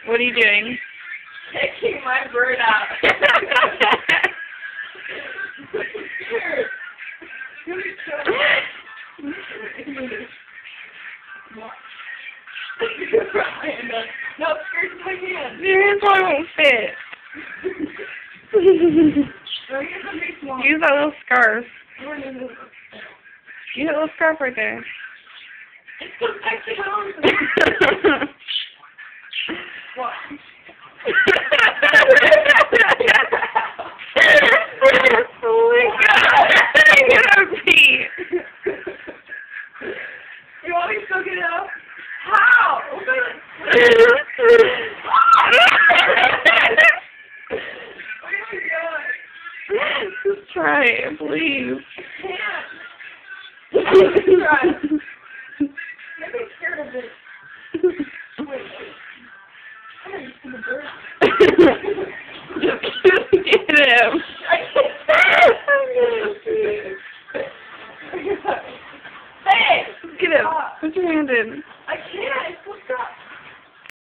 What are you doing? Taking my bird out. No, skirt my hand. Your hands probably won't fit. Use that little scarf. Use that little scarf right there. What? Oh my god! I'm gonna pee. You want me to still get it up? How? Oh my god. Just try it, please. I can't. Try it. Maybe I'm scared of it. Wait. I'm gonna see the bird. Just get him. I can't. Hey! Get him. Put your hand in. I can't. It's so stuck.